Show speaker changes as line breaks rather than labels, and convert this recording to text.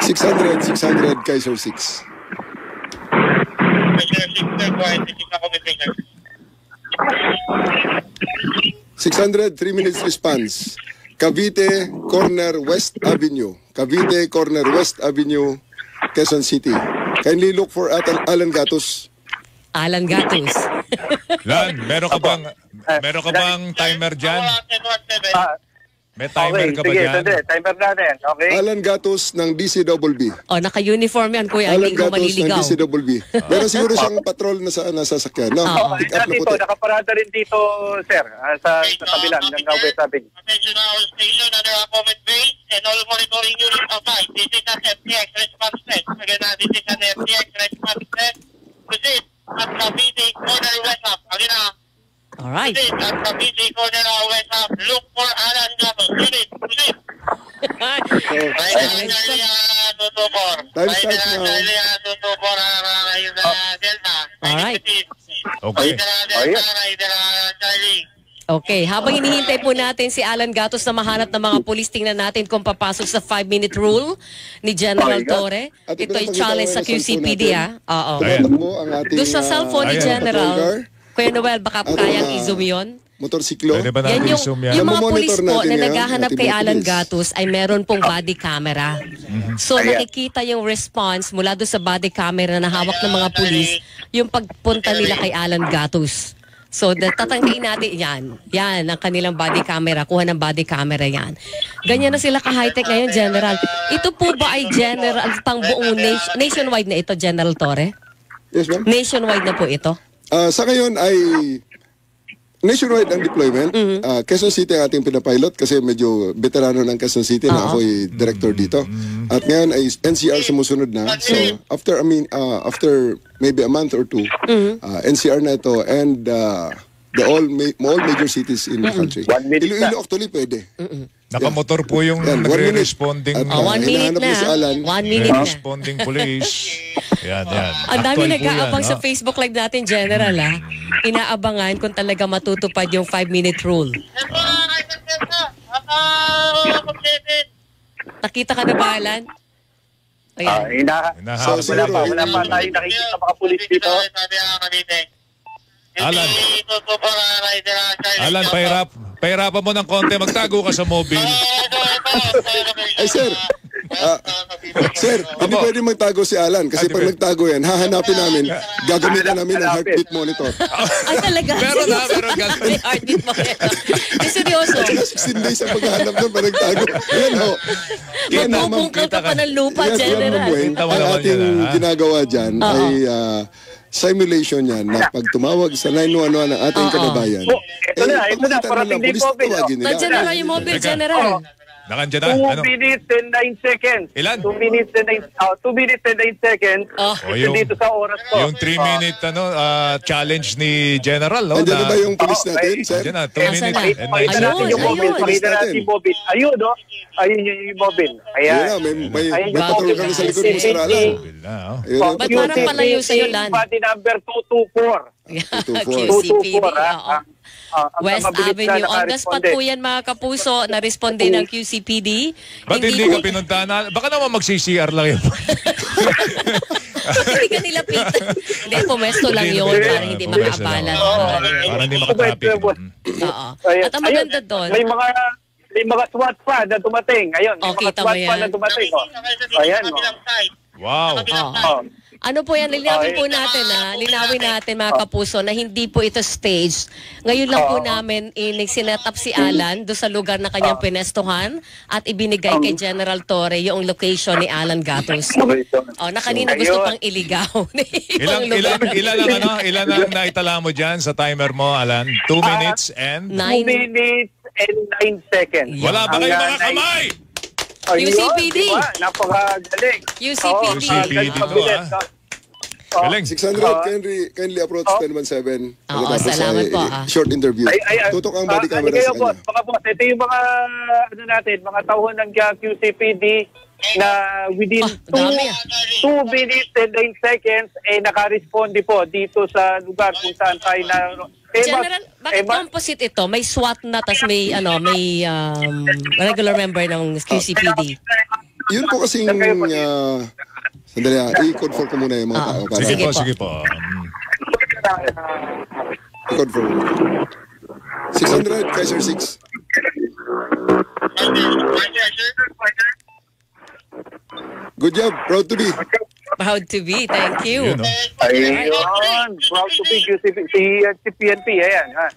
600, Kaiser 6.
Kaiser 6, sir. Go ahead. This is ako with Kaiser.
600, 3 minutes response. Cavite Corner West Avenue. Cavite Corner West Avenue, Quezon City. Kindly look for Alan Gatos.
Alan Gatos.
Lan, meron ka bang timer dyan? May timer ka ba dyan?
Timer natin. Okay.
Alan Gatos ng DCWB.
O, naka-uniform yan, kuya.
Alan
Hindi ko
Gatos ng
maliligaw.
DCWB. Meron siguro siyang patrol na sasakyan. No, pick up na
Dito,
puti.
nakaparada rin dito, sir, sa kabilang ng West Avenue.
Attention all station under a comment base and all monitoring units outside. This is an FTX response test. Again, this is an FTX response test. Proceed at Cavite Corner West Up. Again,
Alright.
proceed at Cavite Corner West Up. Look for Alan Gatos. Unit, proceed. Right now, tutupor.
Time
Right
start now.
now, tutupor Delta.
Alright.
Okay.
Charlie.
Okay, habang hinihintay po natin si Alan Gatos na mahanap ng mga pulis, tingnan natin kung papasok sa 5-minute rule ni General Torre.
At
Ito ay
ipinapakita
challenge
ko
sa
yung cellphone
QCPD,
natin.
Oo.
Tumatakbo ang ating
Doon sa cellphone ni
ayan.
General,
patrol car.
Kuya Noel, baka
At,
kayang i-zoom yun?
Motorsiklo.
Pwede ba
Yan
natin
yung,
zoom yan?
yung mga
Namomonitor
pulis po
natin
na
yan,
naghahanap
ating
kay
mga
Alan
pulis.
Gatos ay meron pong body camera. So nakikita yung response mula doon sa body camera na hawak ng mga pulis, yung pagpunta nila kay Alan Gatos. So tatanggiin natin yan. Yan ang kanilang body camera. Kuha ng body camera yan. Ganyan na sila ka-high-tech ngayon, General. Ito po ba ay general, pang buong nationwide na ito, General Torre?
Yes, ma'am.
Nationwide na po ito?
Sa ngayon ay nationwide ang deployment. Quezon City ang ating pinapilot kasi medyo veterano ng Quezon City na ako ay director dito. At ngayon ay NCR sumusunod na. So after after maybe a month or two, NCR na ito and all major cities in the country.
1 minute na.
Iloilo actually pwede.
Nakamotor po yung
Yan, 1 minute.
nagre-responding
At,
1 minute
hinahanap
na.
niya si Alan.
1 minute na.
responding police. Yan.
Ang dami
Actual po
nag-aabang
yan,
sa Facebook Live natin, General, ha? Inaabangan kung talaga matutupad yung 5-minute rule. Nakita ka na ba, Alan? Ayan.
Hinahanap
So,
na ba?
Wala pa tayong nakikita mga pulis dito.
Alan. Alan, pahirapan mo ng konti. Magtago ka sa mobile.
Ay, sir. Sir, hindi pwede magtago si Alan kasi pag nagtago yan, hahanapin namin, gagamitan namin ang heartbeat monitor.
Ay, talaga?
Meron na, meron ka.
May heartbeat mo. Ay, seryoso.
16 days ang paghahanap doon pag nagtago. Yan ho.
Magbubungkaw ka pa ng lupa,
Yes, yan,
General.
Ma'am Gwen.
Kita mo
Ang
naman
ating
yan, ha?
ginagawa dyan ay simulation yan na pag tumawag sa 911 ng ating kababayan.
Ito na,
pagmakita
parating
ng
din
pulis,
po, Bill.
tawagin nila.
Nandiyan na nga yung mobile, General.
Nakandyan na?
2
Ano?
minutes and 9 seconds.
Ilan?
2 minutes and 9 seconds.
Oh.
O, yung-
Dito sa oras ko.
Yung 3-minute challenge ni General, no?
Nandiyan na ba yung pulis natin,
Okay.
sir?
Nandiyan na, 2
Asan
minutes
na?
and 9
Pakita natin
Ayun,
yung mobile.
ayun.
Pakita natin yung mobile. Ayun, no? Ayun yung mobile.
Ayun
Ayan.
na, may
Ayun,
patrol kami sa likod mo, Sir Alan.
na, oh.
Ayun na.
Ba't parang palayo sa'yo, Lan?
Body number 224.
QCPD.
224,
Oo. West Avenue. On the spot po yan, mga kapuso, na-responde ng QCPD.
Ba't hindi ka pinuntahan na? Baka naman mag-CCR lang yun.
Hindi ka nilapitan. Hindi, pumesto lang yun para hindi
Pumesto
makaabala.
lang. Para hindi makatraffic.
Oo. At ang maganda doon,
May mga SWAT pa na dumating. Ayun, may
Oh,
mga
kita
SWAT
mo
pa
yan.
na dumating. Oh. Ayan, oh.
Wow.
Oh.
ano po yan, linawin po natin linawin natin mga kapuso na hindi po ito staged. Ngayon lang po namin sinet up si Alan doon sa lugar na kanyang pinestuhan at ibinigay kay General Torre yung location ni Alan Gatos. Na kanina gusto pang iligaw.
Ilan ang naitala mo dyan sa timer mo, Alan? 2 minutes and?
2 minutes and 9 seconds.
Wala ba kayong mga kamay?
QCPD.
Diba? Napakagaling.
QCPD.
QCPD to, Galing.
600, kindly approach 1017.
Oo, salamat po,
Short interview. Tutok ang body camera sa
boss,
kanya.
mga boss, ito yung mga, mga tauhan ng QCPD na within 2 minutes and 9 seconds, naka-responde po dito sa lugar kung saan tayo na...
General, bakit composite ito? May SWAT na, tas may regular member ng QCPD.
Yun po kasing, sandali i-code for ko muna yung mga tao. Para
Sige po.
Sige po.
i-code for 600, Kaiser 6. Good job, proud to be.
Proud to be. Thank you.
Yun, no?
Ayun, proud to be QCPD. Si PNP, ayan. Ha.